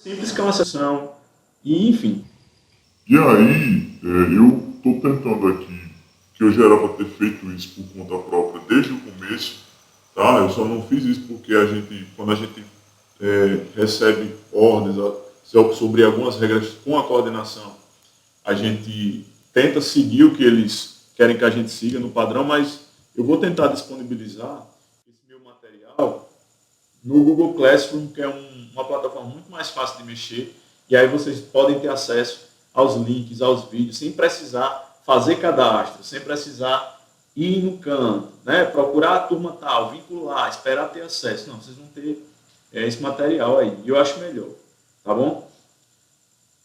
simples que é uma sessão, e enfim. E aí, eu estou tentando aqui, que eu já era para ter feito isso por conta própria desde o começo, tá? Eu só não fiz isso porque quando a gente recebe ordens sobre algumas regras com a coordenação, a gente tenta seguir o que eles querem que a gente siga no padrão, mas eu vou tentar disponibilizar esse meu material no Google Classroom, que é uma plataforma muito mais fácil de mexer, e aí vocês podem ter acesso aos links, aos vídeos, sem precisar fazer cadastro, sem precisar ir no canto, né? Procurar a turma tal, vincular, esperar ter acesso. Não, vocês vão ter esse material aí. E eu acho melhor, tá bom?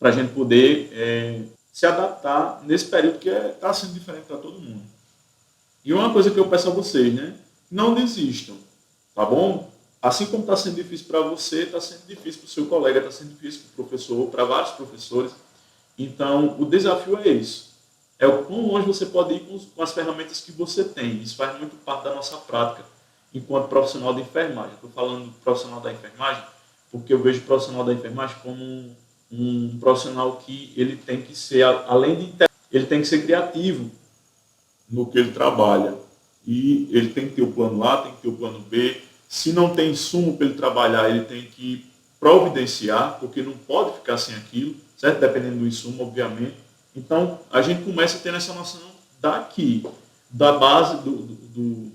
Para a gente poder se adaptar nesse período que está sendo diferente para todo mundo. E uma coisa que eu peço a vocês, né? Não desistam, tá bom? Assim como está sendo difícil para você, está sendo difícil para o seu colega, está sendo difícil para o professor, para vários professores. Então, o desafio é isso. É o quão longe você pode ir com as ferramentas que você tem. Isso faz muito parte da nossa prática enquanto profissional de enfermagem. Estou falando profissional da enfermagem porque eu vejo o profissional da enfermagem como um profissional que ele tem que ser, além de ele tem que ser criativo no que ele trabalha. E ele tem que ter o plano A, tem que ter o plano B. Se não tem insumo para ele trabalhar, ele tem que providenciar, porque não pode ficar sem aquilo, certo? Dependendo do insumo, obviamente. Então, a gente começa a ter essa noção daqui, da base do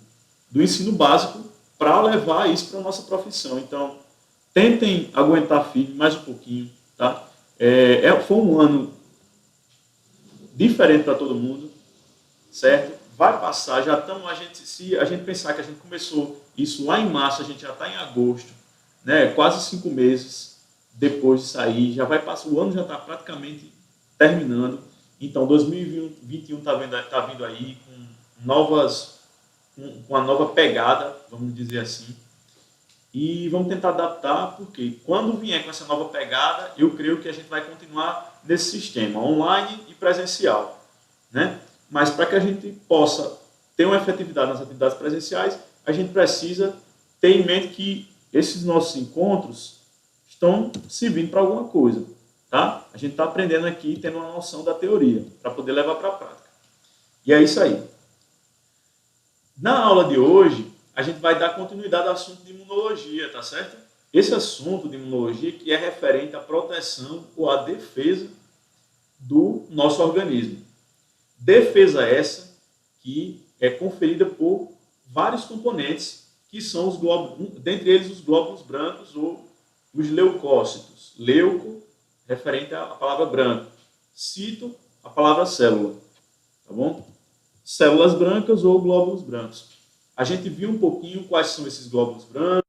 ensino básico, para levar isso para a nossa profissão. Então, tentem aguentar firme mais um pouquinho, tá? Foi um ano diferente para todo mundo, certo? Vai passar, já estamos, se a gente pensar que a gente começou isso lá em março, a gente já está em agosto, né? Quase 5 meses depois de sair, já vai passar, o ano já está praticamente terminando. Então, 2021 tá vindo aí com com uma nova pegada, vamos dizer assim. E vamos tentar adaptar, porque quando vier com essa nova pegada, eu creio que a gente vai continuar nesse sistema, online e presencial, né? Mas para que a gente possa ter uma efetividade nas atividades presenciais, a gente precisa ter em mente que esses nossos encontros estão servindo para alguma coisa, tá? A gente está aprendendo aqui, tendo uma noção da teoria, para poder levar para a prática. E é isso aí. Na aula de hoje, a gente vai dar continuidade ao assunto de imunologia, tá certo? Esse assunto de imunologia que é referente à proteção ou à defesa do nosso organismo. Defesa essa que é conferida por vários componentes, que são os glóbulos, dentre eles os glóbulos brancos ou os leucócitos. Leuco, referente à palavra branco. Cito, a palavra célula. Tá bom? Células brancas ou glóbulos brancos. A gente viu um pouquinho quais são esses glóbulos brancos,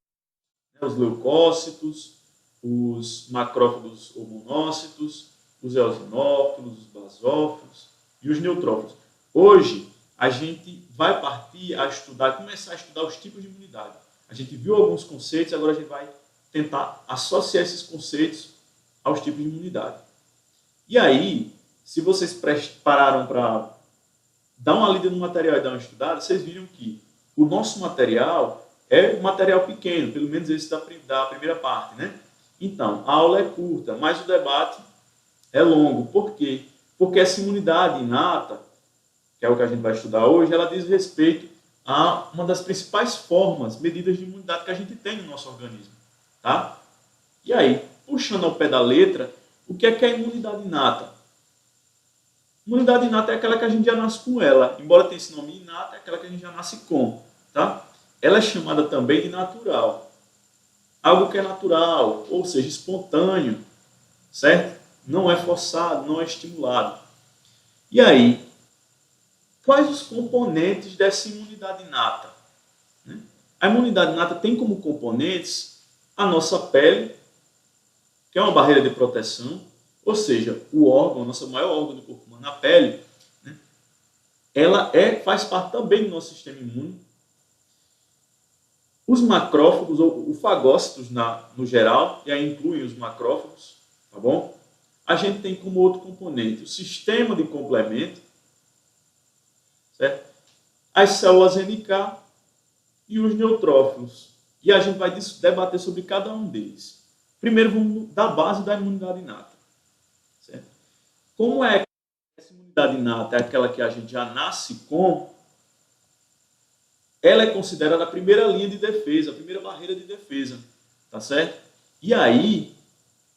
né, os leucócitos, os macrófagos ou monócitos, os eosinófilos, os basófilos e os neutrófilos. Hoje, a gente vai partir a estudar, começar a estudar os tipos de imunidade. A gente viu alguns conceitos, agora a gente vai tentar associar esses conceitos aos tipos de imunidade. E aí, se vocês pararam para dar uma lida no material e dar uma estudada, vocês viram que o nosso material é um material pequeno, pelo menos esse da primeira parte, né? Então, a aula é curta, mas o debate é longo. Por quê? Porque essa imunidade inata, que é o que a gente vai estudar hoje, ela diz respeito a uma das principais formas, medidas de imunidade que a gente tem no nosso organismo, tá? E aí, puxando ao pé da letra, o que é a imunidade inata? Imunidade inata é aquela que a gente já nasce com ela. Embora tenha esse nome inata, é aquela que a gente já nasce com. Tá? Ela é chamada também de natural. Algo que é natural, ou seja, espontâneo, certo? Não é forçado, não é estimulado. E aí, quais os componentes dessa imunidade inata? A imunidade inata tem como componentes a nossa pele, que é uma barreira de proteção, ou seja, o órgão, o nosso maior órgão do corpo humano, a pele, né, ela faz parte também do nosso sistema imune. Os macrófagos, ou fagócitos no geral, e aí incluem os macrófagos, tá bom? A gente tem como outro componente o sistema de complemento, certo? As células NK e os neutrófilos. E a gente vai debater sobre cada um deles. Primeiro, vamos da base da imunidade inata. Certo? Como é que essa imunidade inata é aquela que a gente já nasce com? Ela é considerada a primeira linha de defesa, a primeira barreira de defesa. Tá certo? E aí,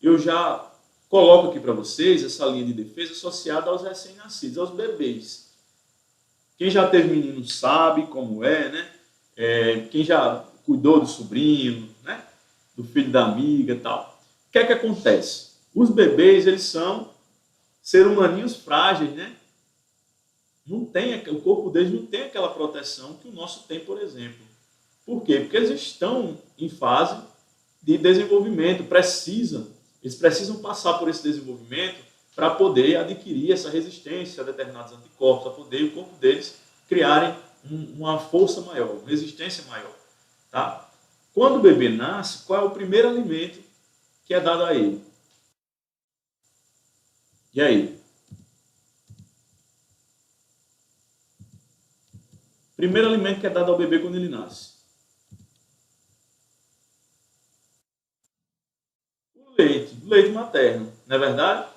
eu já coloco aqui para vocês essa linha de defesa associada aos recém-nascidos, aos bebês. Quem já teve menino sabe como é, né? Quem já cuidou do sobrinho, né? Do filho da amiga e tal. O que é que acontece? Os bebês, eles são seres humaninhos frágeis, né? Não tem, o corpo deles não tem aquela proteção que o nosso tem, por exemplo. Por quê? Porque eles estão em fase de desenvolvimento, eles precisam passar por esse desenvolvimento para poder adquirir essa resistência a determinados anticorpos, para poder o corpo deles criarem uma força maior, uma resistência maior. Tá? Quando o bebê nasce, qual é o primeiro alimento que é dado a ele? E aí? Primeiro alimento que é dado ao bebê quando ele nasce? O leite materno, não é verdade?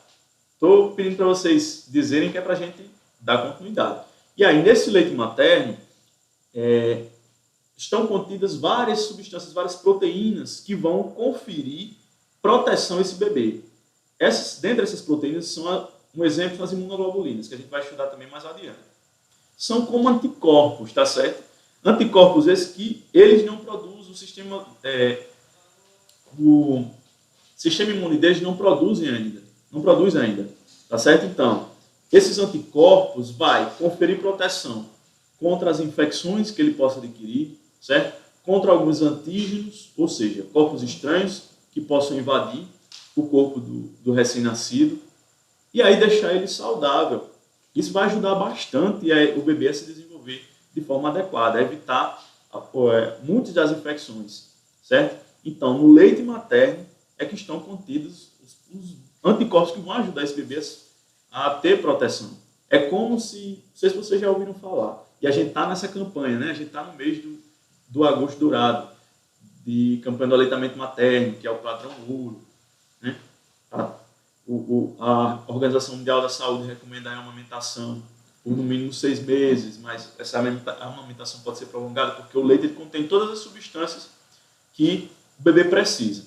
Estou pedindo para vocês dizerem que é para a gente dar continuidade. E aí, nesse leite materno, estão contidas várias substâncias, várias proteínas que vão conferir proteção a esse bebê. Dentre essas proteínas, são um exemplo das imunoglobulinas, que a gente vai estudar também mais adiante. São como anticorpos, tá certo? Anticorpos esses que eles não produzem, o sistema imune deles não produz ainda, tá certo? Então, esses anticorpos vai conferir proteção contra as infecções que ele possa adquirir, certo? Contra alguns antígenos, ou seja, corpos estranhos que possam invadir o corpo do recém-nascido e aí deixar ele saudável. Isso vai ajudar bastante o bebê a se desenvolver de forma adequada, a evitar muitas das infecções, certo? Então, no leite materno é que estão contidos os anticorpos que vão ajudar esse bebê a ter proteção. É como se, não sei se vocês já ouviram falar, e a gente está nessa campanha, né? A gente está no mês do agosto dourado, de campanha do aleitamento materno, que é o padrão ouro, né? A Organização Mundial da Saúde recomenda a amamentação por no mínimo 6 meses, mas essa amamentação pode ser prolongada porque o leite contém todas as substâncias que o bebê precisa.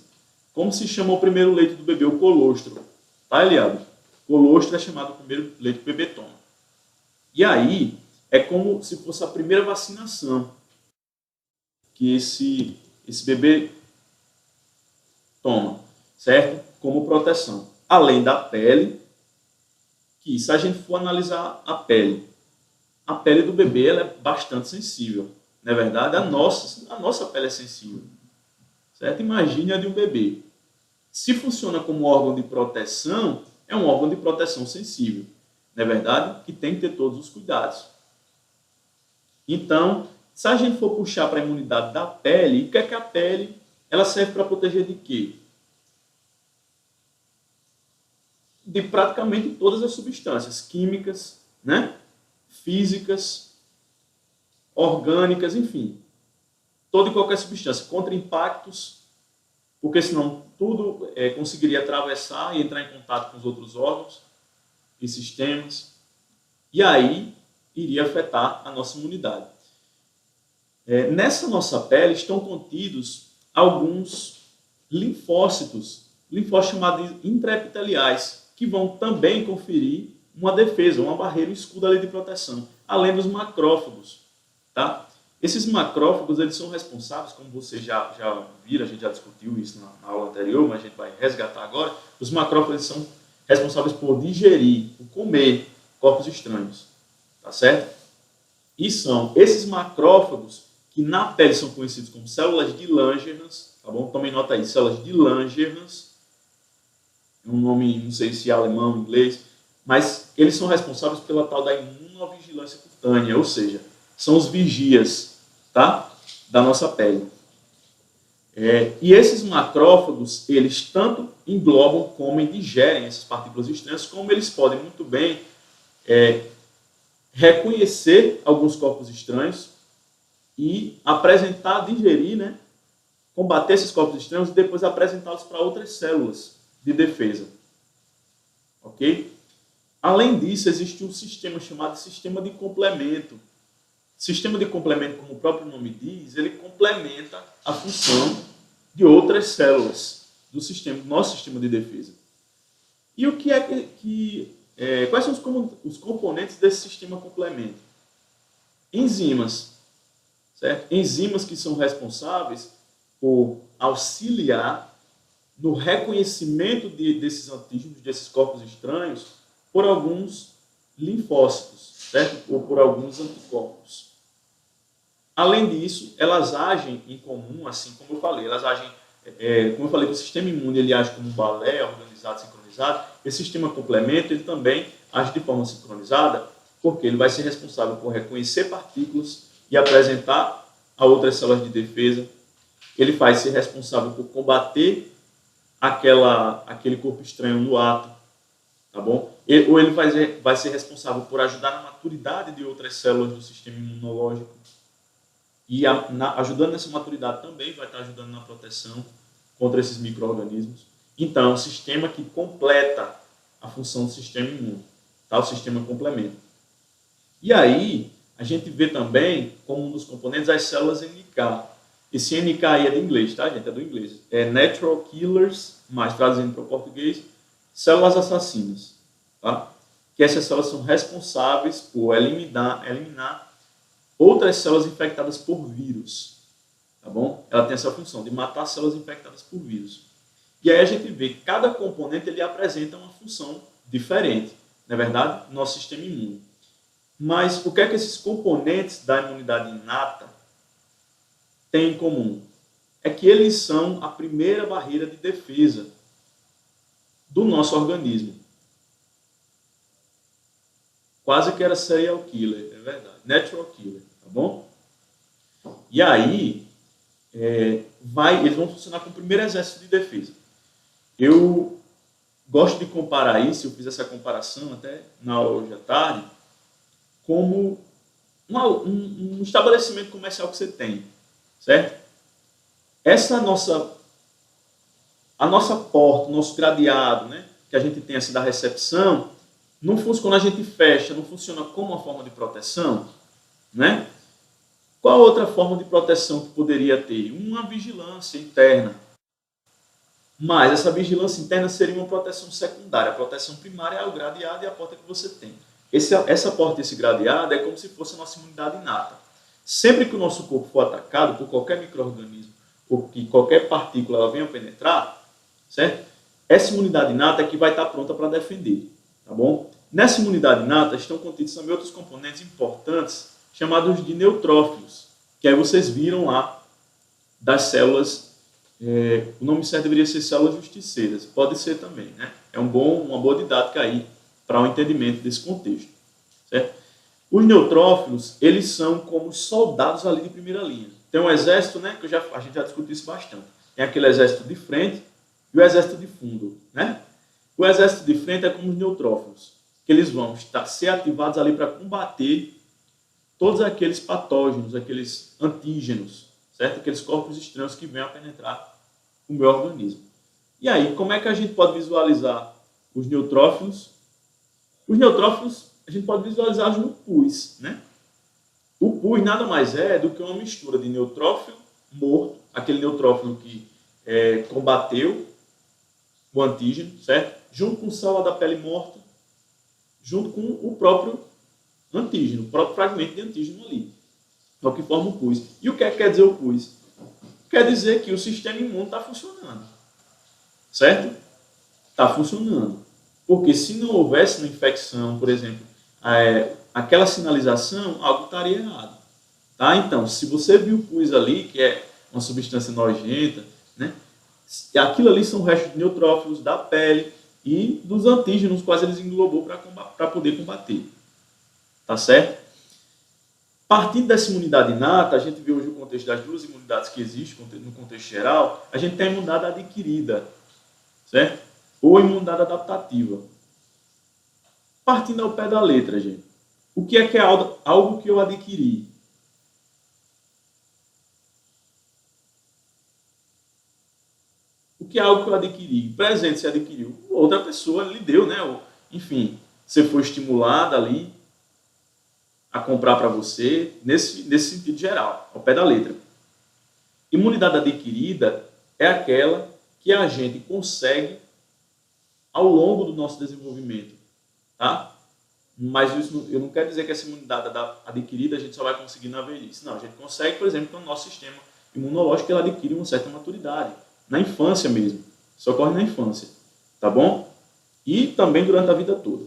Como se chama o primeiro leite do bebê? O colostro. Tá, Eliado? Colostro é chamado o primeiro leite que o bebê toma. E aí, é como se fosse a primeira vacinação que esse bebê toma, certo? Como proteção. Além da pele, que se a gente for analisar a pele do bebê ela é bastante sensível, não é verdade? A nossa pele é sensível, certo? Imagine a de um bebê. Se funciona como órgão de proteção, é um órgão de proteção sensível, não é verdade? Que tem que ter todos os cuidados. Então, se a gente for puxar para a imunidade da pele, o que é que a pele ela serve para proteger de quê? De praticamente todas as substâncias químicas, né? Físicas, orgânicas, enfim. Toda e qualquer substância contra impactos, porque senão tudo conseguiria atravessar e entrar em contato com os outros órgãos e sistemas, e aí iria afetar a nossa imunidade. Nessa nossa pele estão contidos alguns linfócitos chamados intraepiteliais, que vão também conferir uma defesa, uma barreira, um escudo ali de proteção, além dos macrófagos, tá? Esses macrófagos, eles são responsáveis, como vocês já viram, a gente já discutiu isso na aula anterior, mas a gente vai resgatar agora. Os macrófagos são responsáveis por digerir, por comer corpos estranhos, tá certo? E são esses macrófagos que na pele são conhecidos como células de Langerhans, tá bom? Tomem nota aí, células de Langerhans, é um nome, não sei se é alemão, inglês, mas eles são responsáveis pela tal da imunovigilância cutânea, ou seja, são os vigias, tá? Da nossa pele. E esses macrófagos, eles tanto englobam como digerem essas partículas estranhas, como eles podem muito bem reconhecer alguns corpos estranhos e apresentar, digerir, né, combater esses corpos estranhos e depois apresentá-los para outras células de defesa. Ok? Além disso, existe um sistema chamado sistema de complemento. Sistema de complemento, como o próprio nome diz, ele complementa a função de outras células do nosso sistema de defesa. E o que é quais são os componentes desse sistema complemento? Enzimas, certo? Enzimas que são responsáveis por auxiliar no reconhecimento desses antígenos, desses corpos estranhos, por alguns linfócitos, certo? Ou por alguns anticorpos. Além disso, elas agem em comum, assim como eu falei, como eu falei, que o sistema imune ele age como um balé organizado, sincronizado. Esse sistema complemento ele também age de forma sincronizada, porque ele vai ser responsável por reconhecer partículas e apresentar a outras células de defesa. Ele vai ser responsável por combater aquele corpo estranho no ato, tá bom? Ou ele vai ser responsável por ajudar na maturidade de outras células do sistema imunológico. E ajudando nessa maturidade também vai estar ajudando na proteção contra esses micro-organismos. Então, é um sistema que completa a função do sistema imune, tá? O sistema complemento. E aí, a gente vê também, como um dos componentes, as células NK. Esse NK aí é de inglês, tá, gente? É do inglês. É Natural Killers, mais traduzindo para o português, células assassinas, tá? Que essas células são responsáveis por eliminar outras células infectadas por vírus, tá bom? Ela tem essa função de matar células infectadas por vírus. E aí a gente vê que cada componente ele apresenta uma função diferente, não é verdade? No nosso sistema imune. Mas o que é que esses componentes da imunidade inata têm em comum? É que eles são a primeira barreira de defesa do nosso organismo. Quase que era serial killer, é verdade. Natural killer, tá bom? E aí, eles vão funcionar como o primeiro exército de defesa. Eu gosto de comparar isso, eu fiz essa comparação até na aula hoje à tarde, como um estabelecimento comercial que você tem, certo? A nossa porta, o nosso gradeado, né, que a gente tem assim da recepção, não funciona quando a gente fecha, não funciona como uma forma de proteção, né? Qual outra forma de proteção que poderia ter? Uma vigilância interna. Mas essa vigilância interna seria uma proteção secundária. A proteção primária é o gradeado e a porta que você tem. Essa porta, esse gradeado, é como se fosse a nossa imunidade inata. Sempre que o nosso corpo for atacado por qualquer micro-organismo ou que qualquer partícula ela venha penetrar, certo? Essa imunidade inata é que vai estar pronta para defender, tá bom? Nessa imunidade inata estão contidos também outros componentes importantes chamados de neutrófilos, que aí vocês viram lá das células, o nome certo deveria ser células justiceiras, pode ser também, né? É uma boa didática aí para o entendimento desse contexto, certo? Os neutrófilos, eles são como soldados ali de primeira linha. Tem um exército, né, que a gente já discutiu isso bastante. Tem aquele exército de frente e o exército de fundo, né? O exército de frente é como os neutrófilos, que eles vão ser ativados ali para combater todos aqueles patógenos, aqueles antígenos, certo? Aqueles corpos estranhos que venham a penetrar o meu organismo. E aí, como é que a gente pode visualizar os neutrófilos? Os neutrófilos a gente pode visualizar no pus, né? O pus nada mais é do que uma mistura de neutrófilo morto, aquele neutrófilo que combateu o antígeno, certo? Junto com célula da pele morta, junto com o próprio antígeno, o próprio fragmento de antígeno ali. É o que forma o pus. E o que quer dizer o pus? Quer dizer que o sistema imune está funcionando. Certo? Está funcionando. Porque se não houvesse uma infecção, por exemplo, aquela sinalização, algo estaria errado. Tá? Então, se você viu o pus ali, que é uma substância nojenta, né? Aquilo ali são restos de neutrófilos da pele e dos antígenos, quais eles englobou para poder combater. Tá certo? Partindo dessa imunidade inata, a gente vê hoje o contexto das duas imunidades que existem no contexto geral, a gente tem a imunidade adquirida, certo? Ou a imunidade adaptativa. Partindo ao pé da letra, gente. O que é algo que eu adquiri? O que é algo que eu adquiri? Presente você adquiriu, outra pessoa lhe deu, né? Enfim, você foi estimulada ali a comprar para você, nesse sentido geral, ao pé da letra. Imunidade adquirida é aquela que a gente consegue ao longo do nosso desenvolvimento, tá? Mas isso eu não quero dizer que essa imunidade adquirida a gente só vai conseguir na velhice. Não, a gente consegue, por exemplo, com o nosso sistema imunológico, ele adquire uma certa maturidade, na infância mesmo. Isso ocorre na infância, tá bom? E também durante a vida toda.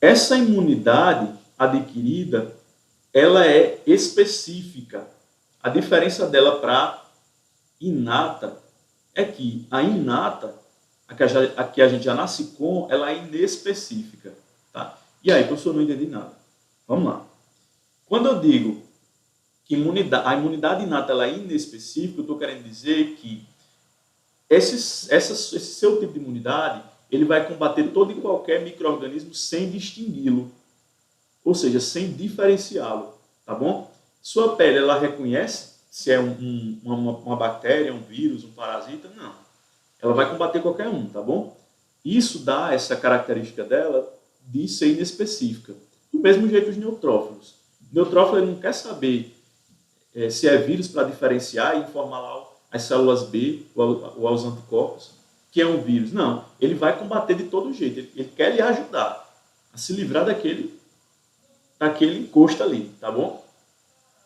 Essa imunidade adquirida, ela é específica. A diferença dela para inata é que a inata, a que a gente já nasce com, ela é inespecífica, tá? E aí, professor, não entendi nada. Vamos lá. Quando eu digo que a imunidade inata ela é inespecífica, eu estou querendo dizer que esse seu tipo de imunidade, ele vai combater todo e qualquer micro-organismo sem distingui-lo, ou seja, sem diferenciá-lo, tá bom? Sua pele, ela reconhece se é uma bactéria, um vírus, um parasita? Não. Ela vai combater qualquer um, tá bom? Isso dá essa característica dela de ser inespecífica. Do mesmo jeito os neutrófilos. O neutrófilo ele não quer saber se é vírus para diferenciar e informar lá as células B ou aos anticorpos que é um vírus. Não, ele vai combater de todo jeito. Ele quer lhe ajudar a se livrar daquele encosto ali, tá bom?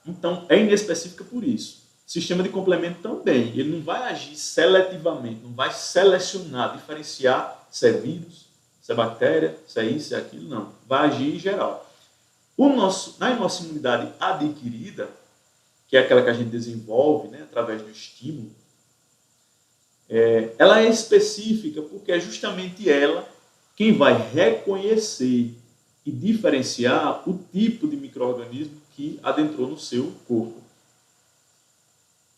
Então, é inespecífica por isso. Sistema de complemento também. Ele não vai agir seletivamente, não vai selecionar, diferenciar se é vírus, se é bactéria, se é isso, se é aquilo, não. Vai agir em geral. Na nossa imunidade adquirida, que é aquela que a gente desenvolve, né, através do estímulo, ela é específica porque é justamente ela quem vai reconhecer e diferenciar o tipo de micro-organismo que adentrou no seu corpo.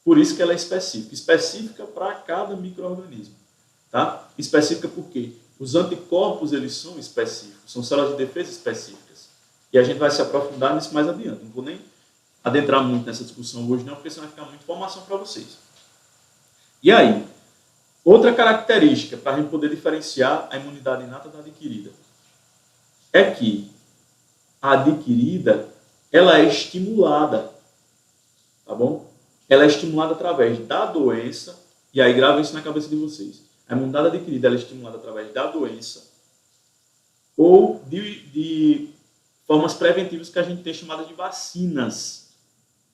Por isso que ela é específica. Específica para cada micro-organismo. Tá? Específica por quê? Os anticorpos eles são específicos, são células de defesa específicas. E a gente vai se aprofundar nisso mais adiante. Não vou nem adentrar muito nessa discussão hoje não, porque senão vai ficar muita informação para vocês. E aí, outra característica para a gente poder diferenciar a imunidade inata da adquirida é que a adquirida ela é estimulada, tá bom? Ela é estimulada através da doença, e aí grava isso na cabeça de vocês. A imunidade adquirida ela é estimulada através da doença ou de formas preventivas que a gente tem chamadas de vacinas,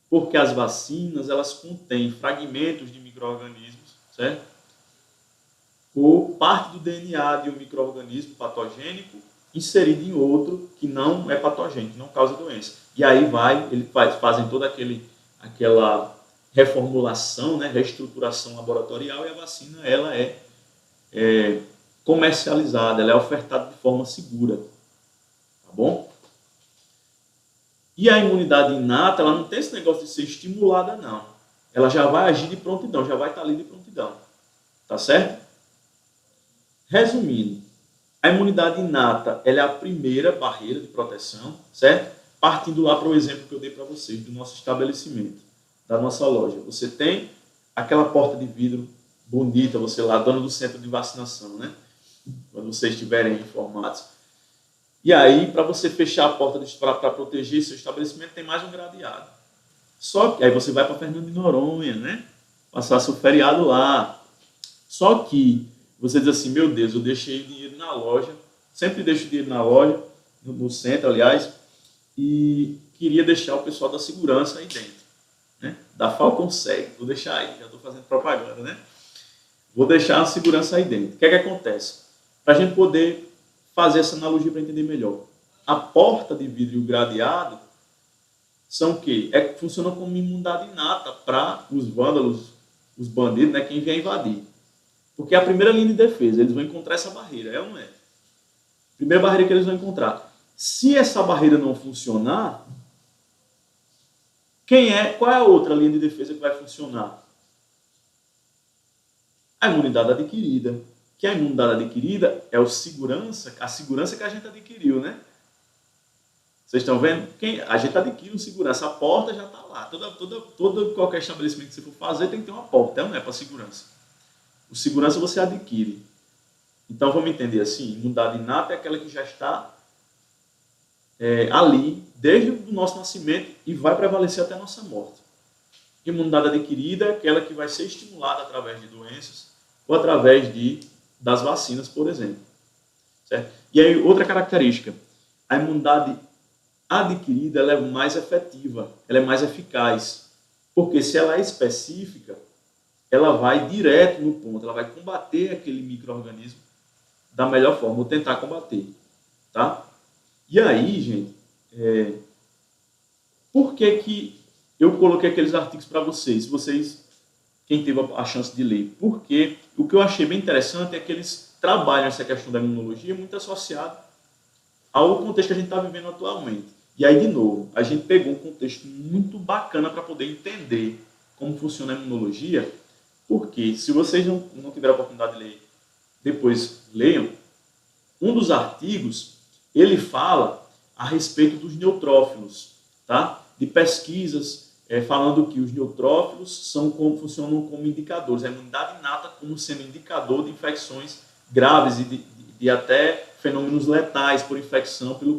porque as vacinas elas contêm fragmentos de micro-organismos, certo? Ou parte do DNA de um micro-organismo patogênico inserido em outro que não é patogênico, não causa doença. E aí eles fazem toda aquela reformulação, né, reestruturação laboratorial, e a vacina ela é comercializada, ela é ofertada de forma segura. Tá bom? E a imunidade inata, ela não tem esse negócio de ser estimulada, não. Ela já vai agir de prontidão, já vai estar ali de prontidão. Tá certo? Resumindo, a imunidade inata ela é a primeira barreira de proteção, certo? Partindo lá para o exemplo que eu dei para vocês, do nosso estabelecimento, da nossa loja. Você tem aquela porta de vidro bonita, você lá, dona do centro de vacinação, né? Quando vocês estiverem informados. E aí, para você fechar a porta para proteger seu estabelecimento, tem mais um gradeado. Só que aí você vai para Fernando de Noronha, né? Passar seu feriado lá. Só que você diz assim, meu Deus, eu deixei o dinheiro na loja, sempre deixo o dinheiro na loja, no centro, aliás, e queria deixar o pessoal da segurança aí dentro, né? Da Falcon Seg, vou deixar aí, já estou fazendo propaganda, né? Vou deixar a segurança aí dentro. O que é que acontece? Para a gente poder fazer essa analogia para entender melhor. A porta de vidro gradeado são o quê? Funcionam como imunidade inata para os vândalos, os bandidos, né, quem vier invadir. Porque é a primeira linha de defesa, eles vão encontrar essa barreira, é ou não é? Primeira barreira que eles vão encontrar. Se essa barreira não funcionar, qual é a outra linha de defesa que vai funcionar? A imunidade adquirida. Que a imunidade adquirida é a segurança que a gente adquiriu, né? Vocês estão vendo? A gente adquire segurança, a porta já está lá. Qualquer estabelecimento que você for fazer tem que ter uma porta, não é para segurança. O segurança você adquire. Então, vamos entender assim, imunidade inata é aquela que já está ali desde o nosso nascimento e vai prevalecer até a nossa morte. Imunidade adquirida é aquela que vai ser estimulada através de doenças ou através das vacinas, por exemplo. Certo? E aí, outra característica, a imunidade adquirida ela é mais efetiva, ela é mais eficaz, porque se ela é específica, ela vai direto no ponto, ela vai combater aquele micro-organismo da melhor forma, ou tentar combater. Tá? E aí, gente, por que eu coloquei aqueles artigos para vocês? Quem teve a chance de ler. Porque o que eu achei bem interessante é que eles trabalham essa questão da imunologia muito associado ao contexto que a gente está vivendo atualmente. E aí, de novo, a gente pegou um contexto muito bacana para poder entender como funciona a imunologia, porque se vocês não tiveram a oportunidade de ler, depois leiam. Um dos artigos, ele fala a respeito dos neutrófilos, tá? De pesquisas falando que os neutrófilos funcionam como indicadores, a imunidade inata como sendo indicador de infecções graves e de até fenômenos letais por infecção pelo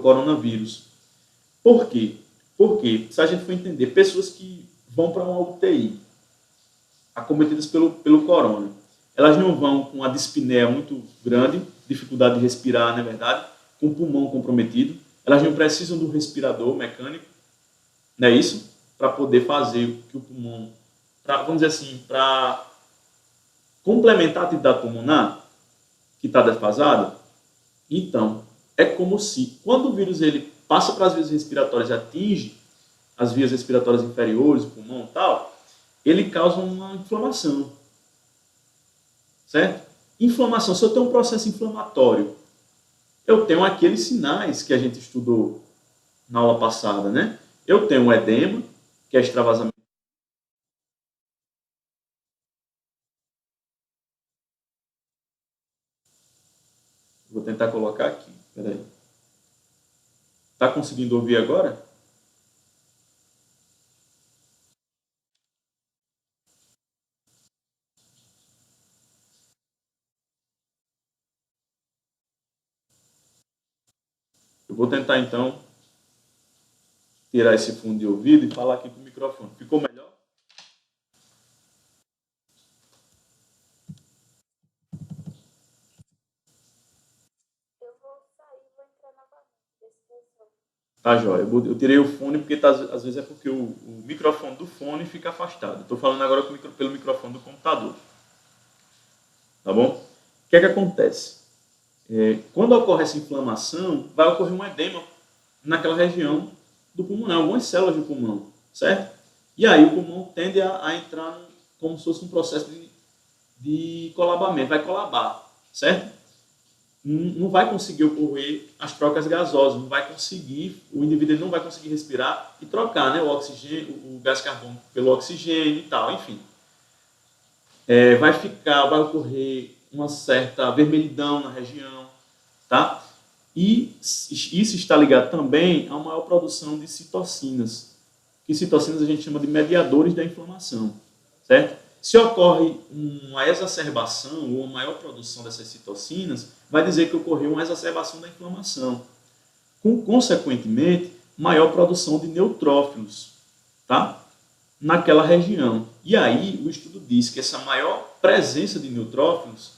coronavírus. Por quê? Porque, se a gente for entender, pessoas que vão para uma UTI, acometidas pelo corona, elas não vão com a dispneia muito grande, dificuldade de respirar, não é verdade? Com o pulmão comprometido. Elas não precisam do respirador mecânico, não é isso? Para poder fazer que o pulmão, vamos dizer assim, para complementar a atividade pulmonar, que está defasada. Então, é como se, quando o vírus ele passa para as vias respiratórias e atinge as vias respiratórias inferiores, o pulmão e tal, ele causa uma inflamação. Certo? Inflamação. Se eu tenho um processo inflamatório, eu tenho aqueles sinais que a gente estudou na aula passada, né? Eu tenho um edema, que é extravasamento. Vou tentar colocar aqui. Peraí. Está conseguindo ouvir agora? Eu vou tentar, então, tirar esse fundo de ouvido e falar aqui com o microfone. Ficou melhor? Tá, joia. Eu tirei o fone porque às vezes é porque o microfone do fone fica afastado. Estou falando agora pelo microfone do computador. Tá bom? O que é que acontece? Quando ocorre essa inflamação, vai ocorrer um edema naquela região do pulmão, algumas células do pulmão, certo? E aí o pulmão tende a entrar como se fosse um processo de colabamento, vai colabar, certo? Não vai conseguir ocorrer as trocas gasosas, não vai conseguir, o indivíduo não vai conseguir respirar e trocar, né, o oxigênio, o gás carbônico pelo oxigênio e tal, enfim. Vai ocorrer uma certa vermelhidão na região, tá? E isso está ligado também a uma maior produção de citocinas, que citocinas a gente chama de mediadores da inflamação, certo? Se ocorre uma exacerbação ou uma maior produção dessas citocinas, vai dizer que ocorreu uma exacerbação da inflamação, consequentemente, maior produção de neutrófilos, tá? Naquela região. E aí o estudo diz que essa maior presença de neutrófilos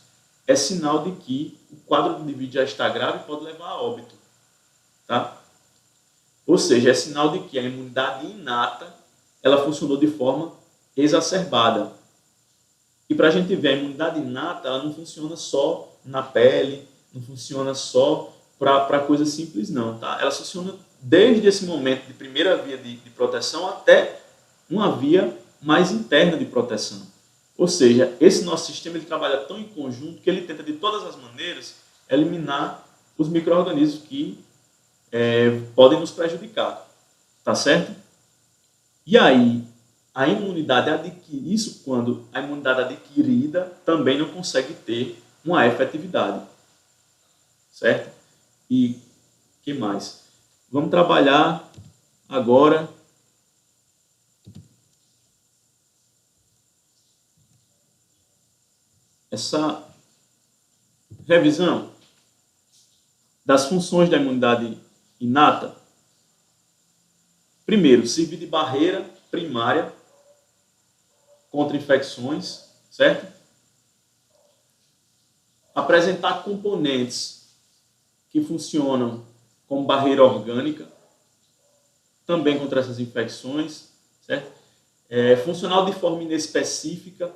é sinal de que o quadro do indivíduo já está grave e pode levar a óbito. Tá? Ou seja, é sinal de que a imunidade inata ela funcionou de forma exacerbada. E para a gente ver, a imunidade inata ela não funciona só na pele, não funciona só para coisas simples, não. Tá? Ela funciona desde esse momento de primeira via de proteção até uma via mais interna de proteção. Ou seja, esse nosso sistema ele trabalha tão em conjunto que ele tenta de todas as maneiras eliminar os micro-organismos que podem nos prejudicar. Tá certo? E aí, a imunidade adquirida, isso quando a imunidade adquirida também não consegue ter uma efetividade. Certo? E que mais? Vamos trabalhar agora essa revisão das funções da imunidade inata. Primeiro, servir de barreira primária contra infecções, certo? Apresentar componentes que funcionam como barreira orgânica, também contra essas infecções, certo? Funcional de forma inespecífica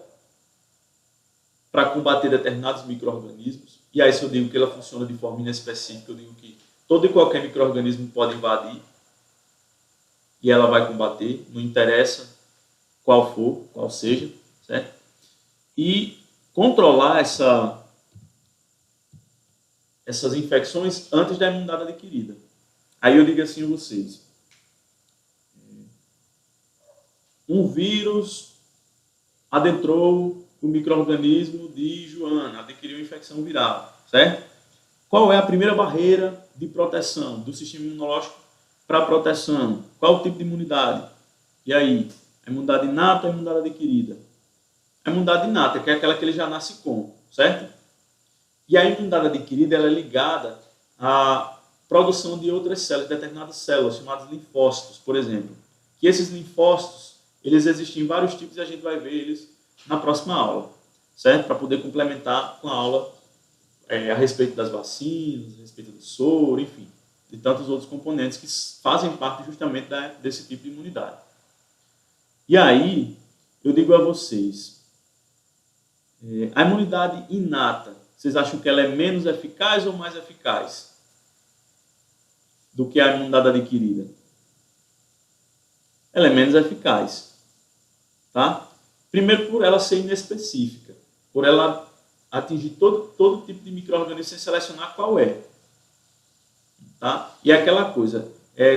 para combater determinados micro-organismos. E aí, se eu digo que ela funciona de forma inespecífica, eu digo que todo e qualquer micro-organismo pode invadir e ela vai combater, não interessa qual for, qual seja, certo? E controlar essas infecções antes da imunidade adquirida. Aí eu digo assim a vocês: um vírus adentrou o micro-organismo de Joana, adquiriu infecção viral, certo? Qual é a primeira barreira de proteção do sistema imunológico para a proteção? Qual o tipo de imunidade? E aí? A imunidade inata ou a imunidade adquirida? A imunidade inata, que é aquela que ele já nasce com, certo? E a imunidade adquirida ela é ligada à produção de outras células, determinadas células, chamadas linfócitos, por exemplo. Que esses linfócitos, eles existem em vários tipos e a gente vai ver eles na próxima aula, certo? Para poder complementar com a aula a respeito das vacinas, a respeito do soro, enfim, de tantos outros componentes que fazem parte justamente desse tipo de imunidade. E aí, eu digo a vocês, a imunidade inata, vocês acham que ela é menos eficaz ou mais eficaz do que a imunidade adquirida? Ela é menos eficaz, tá? Primeiro, por ela ser inespecífica, por ela atingir todo tipo de micro-organismo sem selecionar qual é. Tá? E aquela coisa,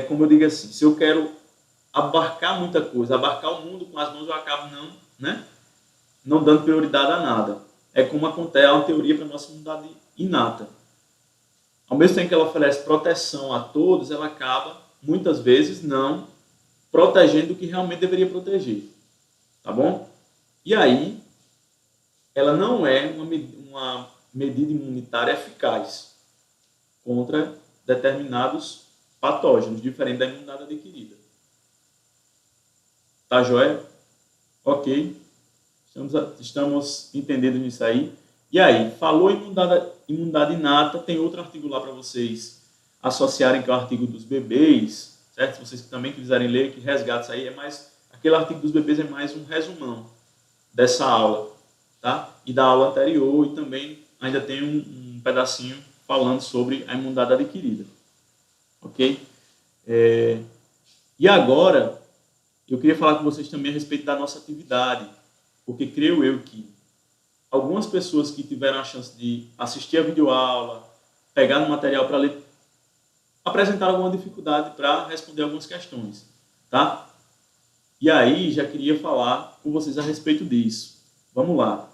como eu digo assim, se eu quero abarcar muita coisa, abarcar o mundo com as mãos, eu acabo não dando prioridade a nada. É como acontece uma teoria para a nossa imunidade inata. Ao mesmo tempo que ela oferece proteção a todos, ela acaba, muitas vezes, não protegendo o que realmente deveria proteger. Tá bom? E aí, ela não é uma medida imunitária eficaz contra determinados patógenos, diferente da imunidade adquirida. Tá, joia? Ok. Estamos entendendo nisso aí. E aí, falou imunidade inata, tem outro artigo lá para vocês associarem, que é o artigo dos bebês, certo? Se vocês também quiserem ler, que resgata isso aí, aquele artigo dos bebês é mais um resumão dessa aula, tá? E da aula anterior, e também ainda tem um pedacinho falando sobre a imunidade adquirida, ok? E agora, eu queria falar com vocês também a respeito da nossa atividade, porque creio eu que algumas pessoas que tiveram a chance de assistir a videoaula, pegar no material para ler, apresentaram alguma dificuldade para responder algumas questões, tá? E aí, já queria falar com vocês a respeito disso. Vamos lá.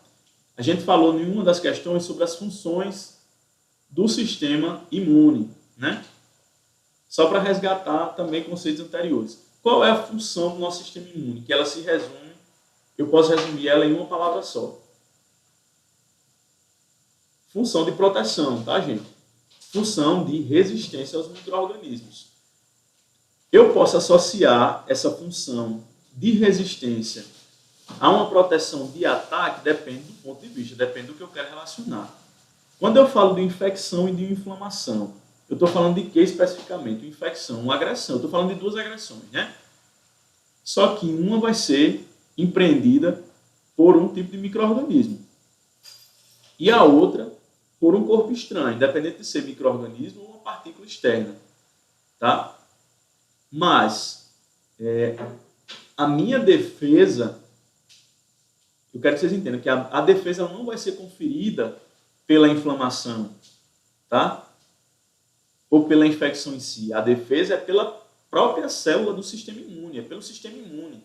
A gente falou em uma das questões sobre as funções do sistema imune, né? Só para resgatar também conceitos anteriores. Qual é a função do nosso sistema imune? Que ela se resume, eu posso resumir ela em uma palavra só. Função de proteção, tá, gente? Função de resistência aos micro-organismos. Eu posso associar essa função de resistência a uma proteção de ataque, depende do ponto de vista, depende do que eu quero relacionar. Quando eu falo de infecção e de inflamação, eu estou falando de que especificamente? Infecção, uma agressão. Eu estou falando de duas agressões, né? Só que uma vai ser empreendida por um tipo de micro-organismo e a outra por um corpo estranho, independente de ser micro-organismo ou uma partícula externa, tá? Mas a minha defesa, eu quero que vocês entendam que a defesa não vai ser conferida pela inflamação, tá? Ou pela infecção em si. A defesa é pela própria célula do sistema imune, é pelo sistema imune.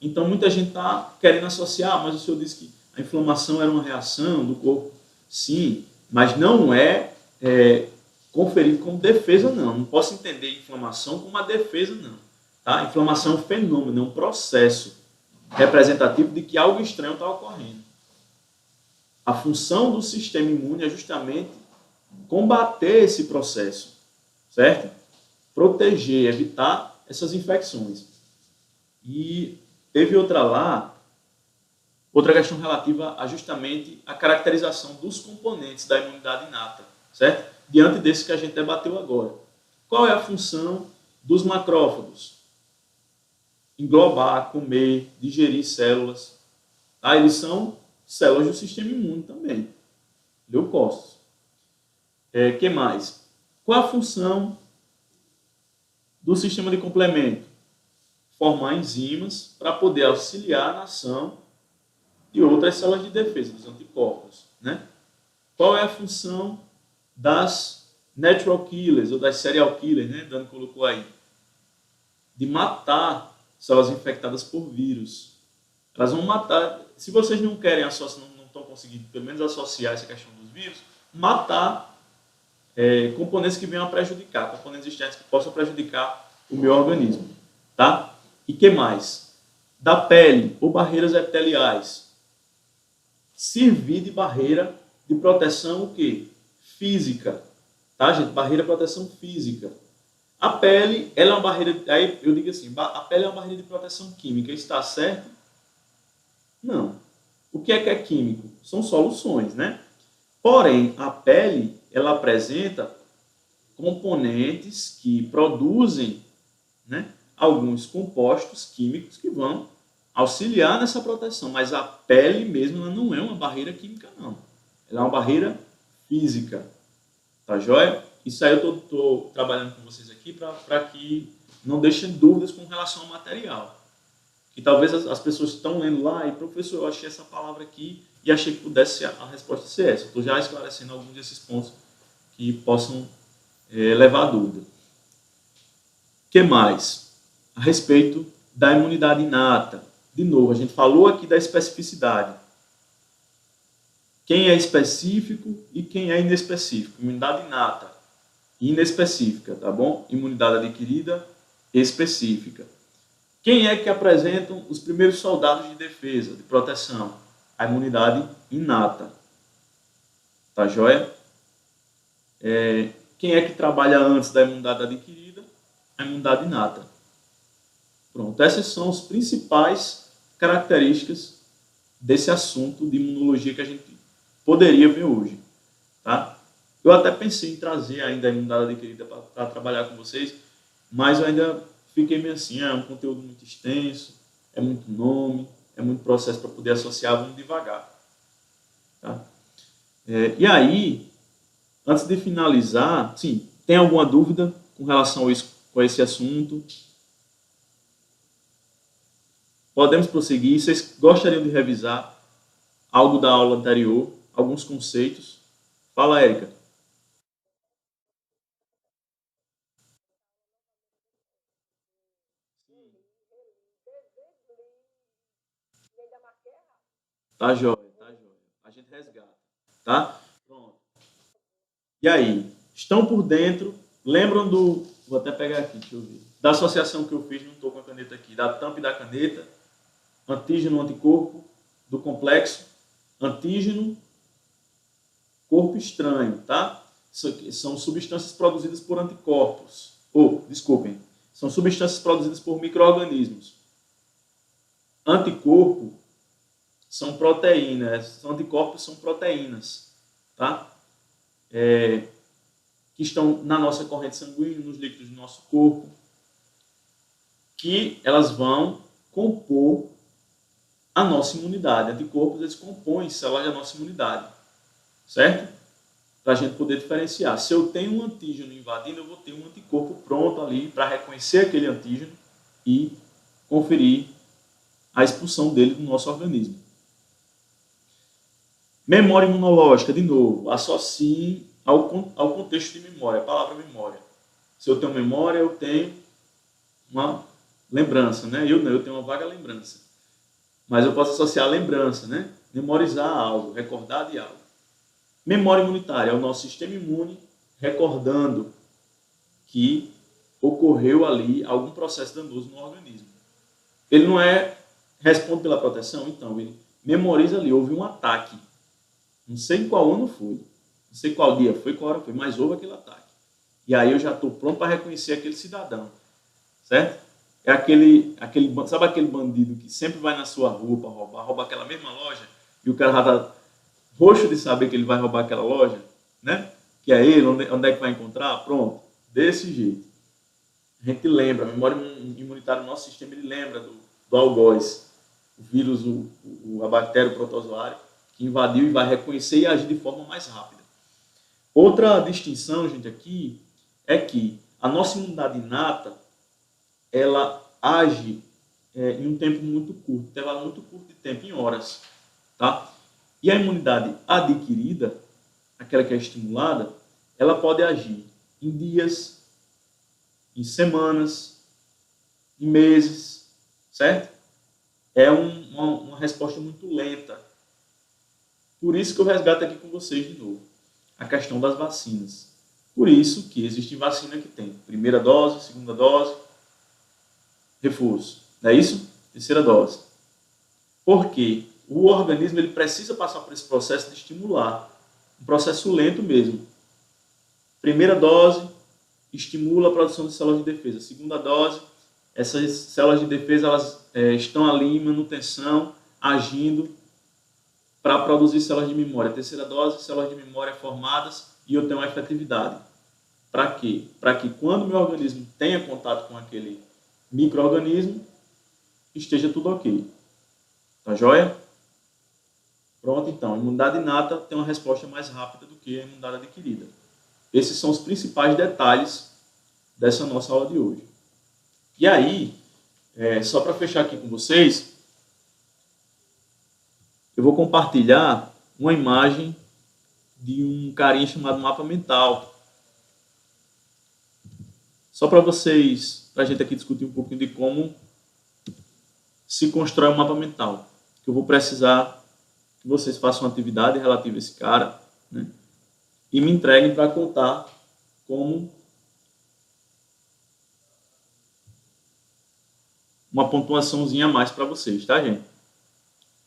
Então, muita gente está querendo associar, mas o senhor disse que a inflamação era uma reação do corpo. Sim, mas não é conferido como defesa, não. Não posso entender inflamação como uma defesa, não. Tá? Inflamação é um fenômeno, é um processo representativo de que algo estranho está ocorrendo. A função do sistema imune é justamente combater esse processo, certo? Proteger, evitar essas infecções. E teve outra questão relativa a justamente a caracterização dos componentes da imunidade inata, certo? Diante desse que a gente debateu agora. Qual é a função dos macrófagos? Englobar, comer, digerir células. Tá? Eles são células do sistema imune também. Leucócitos. Que mais? Qual a função do sistema de complemento? Formar enzimas para poder auxiliar na ação de outras células de defesa, dos anticorpos. Né? Qual é a função das natural killers ou das serial killers, né? Dani colocou aí? De matar células infectadas por vírus. Elas vão matar, se vocês não querem associar, não estão conseguindo pelo menos associar essa questão dos vírus, matar componentes que venham a prejudicar, componentes externos que possam prejudicar o meu organismo. Tá? E que mais? Da pele ou barreiras epiteliais. Servir de barreira de proteção o quê? Física. Tá, gente? Barreira de proteção física. A pele, ela é uma barreira, aí eu digo assim, a pele é uma barreira de proteção química. Isso está certo? Não. O que é químico? São soluções, né? Porém, a pele, ela apresenta componentes que produzem, né, alguns compostos químicos que vão auxiliar nessa proteção, mas a pele mesmo ela não é uma barreira química, não. Ela é uma barreira física. Tá joia? Isso aí eu estou trabalhando com vocês aqui para que não deixem dúvidas com relação ao material. Que talvez as pessoas estão lendo lá e, professor, eu achei essa palavra aqui e achei que pudesse a resposta ser essa. Estou já esclarecendo alguns desses pontos que possam levar a dúvida. O que mais? A respeito da imunidade inata. De novo, a gente falou aqui da especificidade. Quem é específico e quem é inespecífico. Imunidade inata e inespecífica, tá bom? Imunidade adquirida específica. Quem é que apresentam os primeiros soldados de defesa, de proteção? A imunidade inata. Tá joia? Quem é que trabalha antes da imunidade adquirida? A imunidade inata. Pronto, essas são as principais características desse assunto de imunologia que a gente poderia ver hoje. Tá? Eu até pensei em trazer ainda a imunidade adquirida para trabalhar com vocês, mas eu ainda fiquei meio assim, é um conteúdo muito extenso, é muito nome, é muito processo para poder associar, vamos devagar. Tá? E aí, antes de finalizar, sim, tem alguma dúvida com relação a esse assunto? Podemos prosseguir. Vocês gostariam de revisar algo da aula anterior, alguns conceitos? Fala, Érica. Tá jóia, tá jóia. A gente resgata, tá? Pronto. E aí, estão por dentro? Lembram do... Vou até pegar aqui, deixa eu ver. Da associação que eu fiz, não estou com a caneta aqui, da tampa e da caneta, antígeno, anticorpo, do complexo, antígeno, corpo estranho, tá? Isso aqui são substâncias produzidas por anticorpos. Desculpem, são substâncias produzidas por micro-organismos. Anticorpo são proteínas, anticorpos são proteínas, tá? Que estão na nossa corrente sanguínea, nos líquidos do nosso corpo, que elas vão compor a nossa imunidade. Anticorpos, eles compõem células da nossa imunidade, certo? Para a gente poder diferenciar. Se eu tenho um antígeno invadindo, eu vou ter um anticorpo pronto ali para reconhecer aquele antígeno e conferir a expulsão dele do nosso organismo. Memória imunológica, de novo, associe ao contexto de memória, a palavra memória. Se eu tenho memória, eu tenho uma lembrança, né? Eu tenho uma vaga lembrança. Mas eu posso associar a lembrança, né? Memorizar algo, recordar de algo. Memória imunitária é o nosso sistema imune recordando que ocorreu ali algum processo danoso no organismo. Ele não responde pela proteção, então ele memoriza ali, houve um ataque. Não sei em qual ano foi, não sei qual dia foi, qual hora foi, mas houve aquele ataque. E aí eu já estou pronto para reconhecer aquele cidadão, certo? É sabe aquele bandido que sempre vai na sua rua para rouba aquela mesma loja, e o cara já está roxo de saber que ele vai roubar aquela loja, né? Que é ele, onde é que vai encontrar? Pronto, desse jeito. A gente lembra, a memória imunitária do nosso sistema, ele lembra do algoz, o vírus, a bactéria, o protozoário, que invadiu e vai reconhecer e agir de forma mais rápida. Outra distinção, gente, aqui é que a nossa imunidade inata, ela age em um tempo muito curto, intervalo muito curto de tempo, em horas, tá? E a imunidade adquirida, aquela que é estimulada, ela pode agir em dias, em semanas, em meses, certo? É uma resposta muito lenta. Por isso que eu resgato aqui com vocês de novo a questão das vacinas. Por isso que existe vacina que tem primeira dose, segunda dose, reforço. Não é isso? Terceira dose. Porque o organismo ele precisa passar por esse processo de estimular. Um processo lento mesmo. Primeira dose, estimula a produção de células de defesa. Segunda dose, essas células de defesa elas estão ali em manutenção, agindo para produzir células de memória. Terceira dose, células de memória formadas e eu tenho uma efetividade. Para quê? Para que quando o meu organismo tenha contato com aquele micro-organismo, esteja tudo ok. Tá joia? Pronto, então. A imunidade inata tem uma resposta mais rápida do que a imunidade adquirida. Esses são os principais detalhes dessa nossa aula de hoje. E aí, só para fechar aqui com vocês, eu vou compartilhar uma imagem de um carinha chamado mapa mental. Só para vocês, para a gente aqui discutir um pouquinho de como se constrói um mapa mental. Que eu vou precisar que vocês façam uma atividade relativa a esse cara, né? E me entreguem para contar como uma pontuaçãozinha a mais para vocês, tá, gente?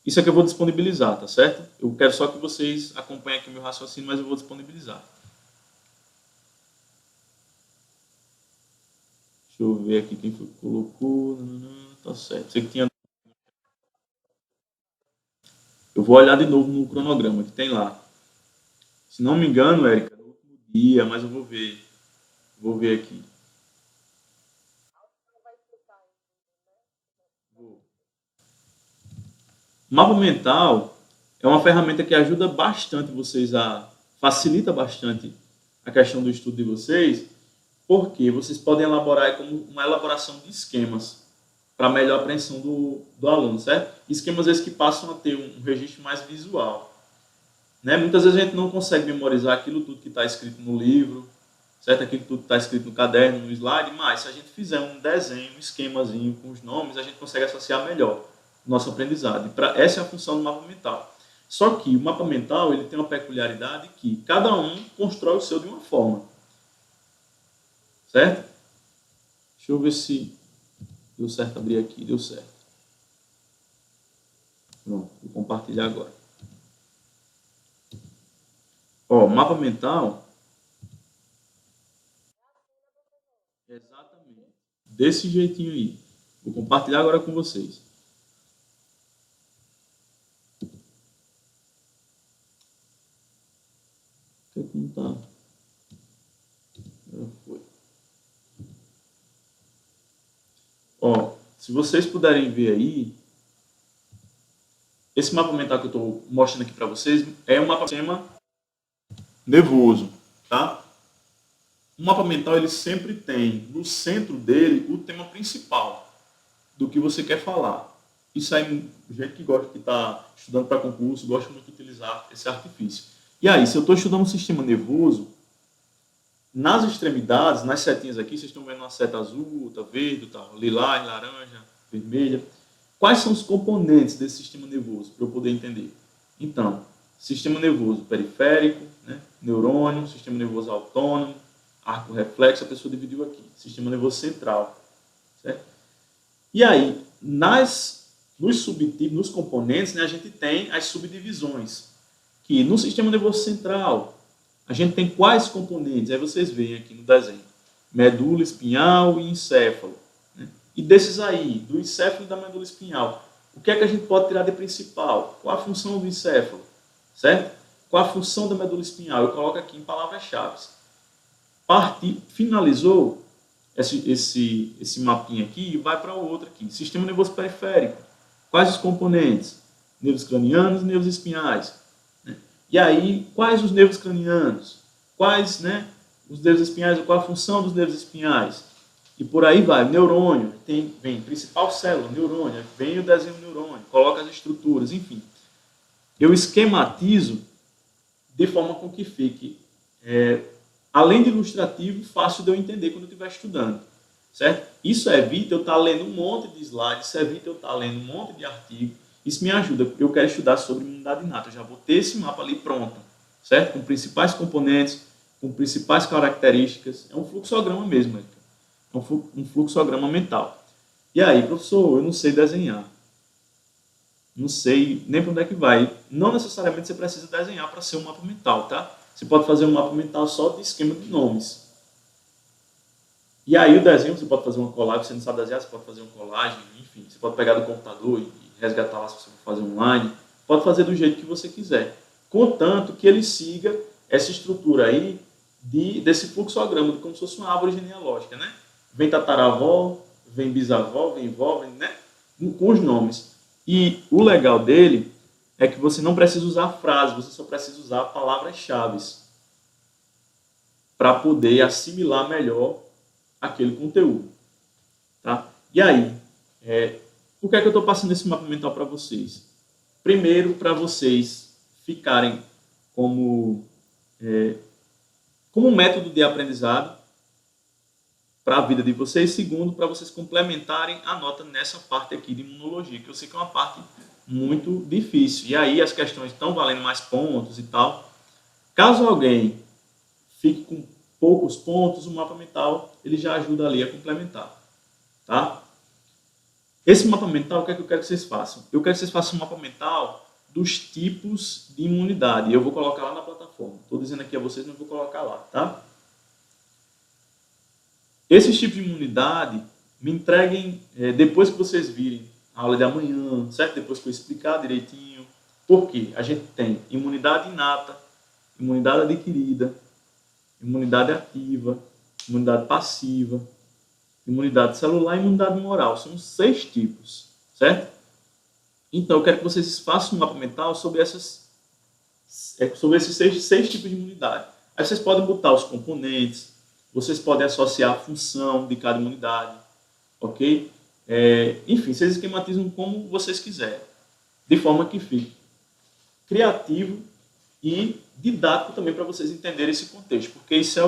Isso aqui eu vou disponibilizar, tá certo? Eu quero só que vocês acompanhem aqui o meu raciocínio, mas eu vou disponibilizar. Deixa eu ver aqui quem foi que colocou. Tá certo. Você que tinha... Eu vou olhar de novo no cronograma que tem lá. Se não me engano, Érica, no último dia, mas eu vou ver. Vou ver aqui. O mapa mental é uma ferramenta que ajuda bastante vocês facilita bastante a questão do estudo de vocês, porque vocês podem elaborar como uma elaboração de esquemas para melhor apreensão do aluno, certo? Esquemas esses que passam a ter um registro mais visual. Né? Muitas vezes a gente não consegue memorizar aquilo tudo que está escrito no livro, certo? Aquilo tudo que está escrito no caderno, no slide, mas se a gente fizer um desenho, um esquemazinho com os nomes, a gente consegue associar melhor o nosso aprendizado. Essa é a função do mapa mental. Só que o mapa mental ele tem uma peculiaridade que cada um constrói o seu de uma forma. Certo? Deixa eu ver se deu certo abrir aqui. Deu certo. Pronto, vou compartilhar agora. Ó, mapa mental. Exatamente. Desse jeitinho aí. Vou compartilhar agora com vocês. Por que não tá? Já foi. Ó, se vocês puderem ver aí, esse mapa mental que eu estou mostrando aqui para vocês é um mapa sistema nervoso, tá? O mapa mental ele sempre tem no centro dele o tema principal do que você quer falar. Isso aí, gente que gosta, que está estudando para concurso, gosta muito de utilizar esse artifício. E aí, se eu estou estudando um sistema nervoso, nas extremidades, nas setinhas aqui, vocês estão vendo uma seta azul, outra verde, outra lilás, laranja, vermelha. Quais são os componentes desse sistema nervoso, para eu poder entender? Então, sistema nervoso periférico, né? Neurônio, sistema nervoso autônomo, arco reflexo, a pessoa dividiu aqui. Sistema nervoso central. Certo? E aí, nos subtipos, nos componentes, né, a gente tem as subdivisões, que no sistema nervoso central a gente tem quais componentes? Aí vocês veem aqui no desenho: medula espinhal e encéfalo. Né? E desses aí, do encéfalo e da medula espinhal, o que é que a gente pode tirar de principal? Qual a função do encéfalo? Certo? Qual a função da medula espinhal? Eu coloco aqui em palavras-chave. Finalizou esse mapinha aqui e vai para o outro aqui. Sistema nervoso periférico. Quais os componentes? Nervos cranianos e nervos espinhais. Né? E aí, quais os nervos cranianos? Quais, né, os nervos espinhais? Qual a função dos nervos espinhais? E por aí vai. Neurônio. Vem principal célula, neurônio. Vem o desenho do neurônio. Coloca as estruturas, enfim. Eu esquematizo de forma com que fique, além de ilustrativo, fácil de eu entender quando eu estiver estudando. Certo? Isso evita eu estar lendo um monte de slides, isso evita eu estar lendo um monte de artigo. Isso me ajuda, porque eu quero estudar sobre imunidade inata. Eu já vou ter esse mapa ali pronto, certo? Com principais componentes, com principais características. É um fluxograma mesmo, é um fluxograma mental. E aí, professor, eu não sei desenhar. Não sei nem para onde é que vai. Não necessariamente você precisa desenhar para ser um mapa mental, tá? Você pode fazer um mapa mental só de esquema de nomes. E aí o desenho, você pode fazer uma colagem, você não sabe desenhar, você pode fazer uma colagem, enfim, você pode pegar do computador e resgatar lá se você for fazer online, pode fazer do jeito que você quiser, contanto que ele siga essa estrutura aí desse fluxograma, como se fosse uma árvore genealógica, né? Vem tataravó, vem bisavó, vem vó, vem, né? Com os nomes. E o legal dele é que você não precisa usar frases, você só precisa usar palavras-chave para poder assimilar melhor aquele conteúdo. Tá? E aí, por que é que eu estou passando esse mapa mental para vocês? Primeiro, para vocês ficarem como método de aprendizado para a vida de vocês. Segundo, para vocês complementarem a nota nessa parte aqui de imunologia, que eu sei que é uma parte muito difícil. E aí as questões estão valendo mais pontos e tal. Caso alguém fique com poucos pontos, o mapa mental ele já ajuda ali a complementar. Tá? Esse mapa mental, o que é que eu quero que vocês façam? Eu quero que vocês façam um mapa mental dos tipos de imunidade. Eu vou colocar lá na plataforma. Estou dizendo aqui a vocês, mas vou colocar lá. Tá? Esses tipos de imunidade me entreguem depois que vocês virem a aula de amanhã, certo? Depois que eu explicar direitinho. Por quê? A gente tem imunidade inata, imunidade adquirida, imunidade ativa, imunidade passiva, imunidade celular e imunidade moral. São 6 tipos, certo? Então, eu quero que vocês façam um mapa mental sobre esses 6 tipos de imunidade. Aí vocês podem botar os componentes, vocês podem associar a função de cada imunidade, ok? Enfim, vocês esquematizam como vocês quiserem, de forma que fique criativo e didático também para vocês entenderem esse contexto, porque isso é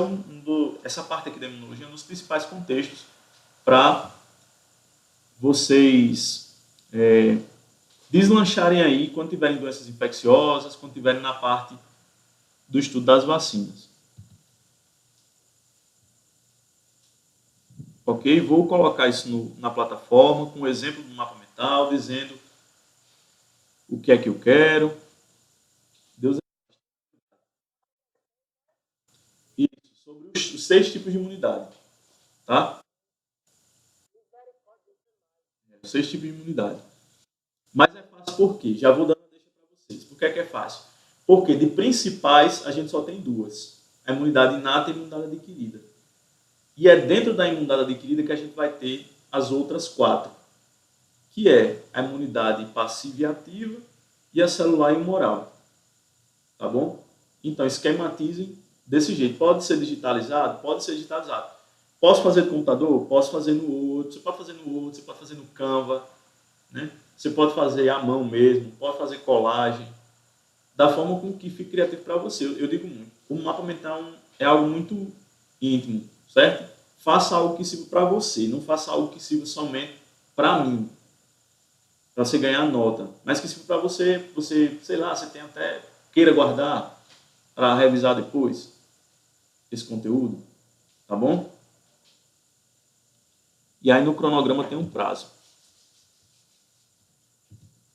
essa parte aqui da imunologia é um dos principais contextos para vocês deslancharem aí quando tiverem doenças infecciosas, quando tiverem na parte do estudo das vacinas. Ok? Vou colocar isso na plataforma com um exemplo do mapa mental, dizendo o que é que eu quero. Deus Isso, sobre os 6 tipos de imunidade. Tá? 6 tipos de imunidade. Mas é fácil por quê? Já vou dando a deixa para vocês. Por que é fácil? Porque de principais a gente só tem 2. A imunidade inata e a imunidade adquirida. E é dentro da imunidade adquirida que a gente vai ter as outras 4, que é a imunidade passiva e ativa e a celular e humoral. Tá bom? Então, esquematizem desse jeito. Pode ser digitalizado? Pode ser digitalizado. Posso fazer no computador? Posso fazer no Word. Você pode fazer no Word, você pode fazer no Canva, né? Você pode fazer à mão mesmo, pode fazer colagem, da forma com que fique criativo para você. Eu digo muito. O mapa mental é algo muito íntimo, certo? Faça algo que sirva para você, não faça algo que sirva somente para mim, para você ganhar nota, mas que sirva para você, sei lá, você tem até queira guardar para revisar depois esse conteúdo, tá bom? E aí no cronograma tem um prazo.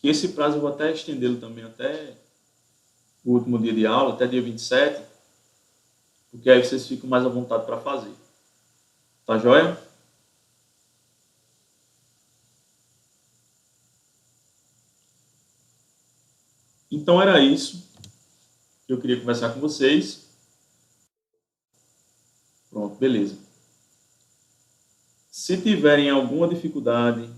Que esse prazo eu vou até estendê-lo também até o último dia de aula, até dia 27, porque aí vocês ficam mais à vontade para fazer. Tá joia? Então era isso que eu queria conversar com vocês. Pronto, beleza. Se tiverem alguma dificuldade,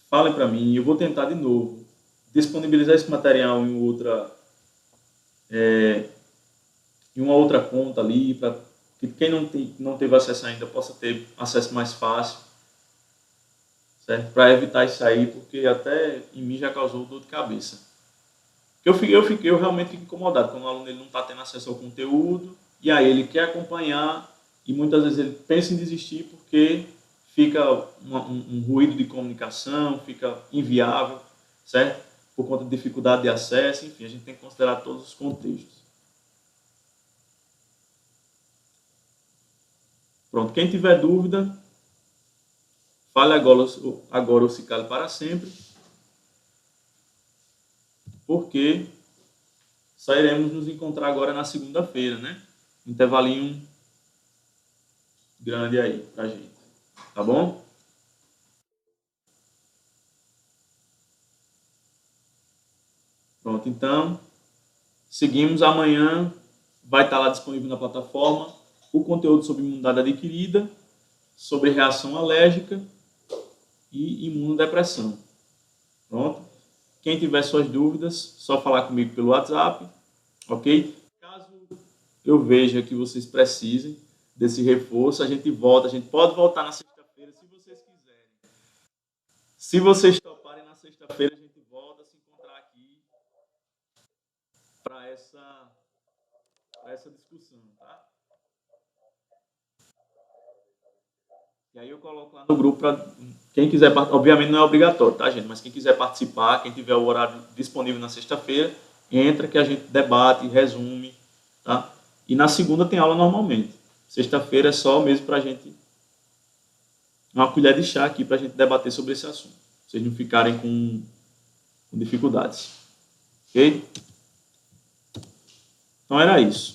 falem para mim. Eu vou tentar de novo disponibilizar esse material em uma outra conta ali, para que quem não teve acesso ainda possa ter acesso mais fácil, certo? Para evitar isso aí, porque até em mim já causou dor de cabeça. Eu realmente fico incomodado quando o aluno ele não está tendo acesso ao conteúdo, e aí ele quer acompanhar, e muitas vezes ele pensa em desistir porque fica um ruído de comunicação, fica inviável, certo? Por conta de dificuldade de acesso, enfim, a gente tem que considerar todos os contextos. Pronto, quem tiver dúvida, fale agora ou se cale para sempre, porque só iremos nos encontrar agora na segunda-feira, né? Um intervalinho grande aí pra gente, tá bom? Pronto, então, seguimos. Amanhã vai estar lá disponível na plataforma o conteúdo sobre imunidade adquirida, sobre reação alérgica e imunodepressão. Pronto? Quem tiver suas dúvidas, só falar comigo pelo WhatsApp, ok? Caso eu veja que vocês precisem desse reforço, a gente pode voltar na sexta-feira, se vocês quiserem. Se vocês toparem, na sexta-feira a gente volta a se encontrar aqui para essa discussão, tá? E aí eu coloco lá no grupo para quem quiser, obviamente não é obrigatório, tá, gente? Mas quem quiser participar, quem tiver o horário disponível na sexta-feira, entra que a gente debate, resume, tá? E na segunda tem aula normalmente. Sexta-feira é só mesmo para a gente uma colher de chá aqui para a gente debater sobre esse assunto. Vocês não ficarem com dificuldades. Ok? Então era isso.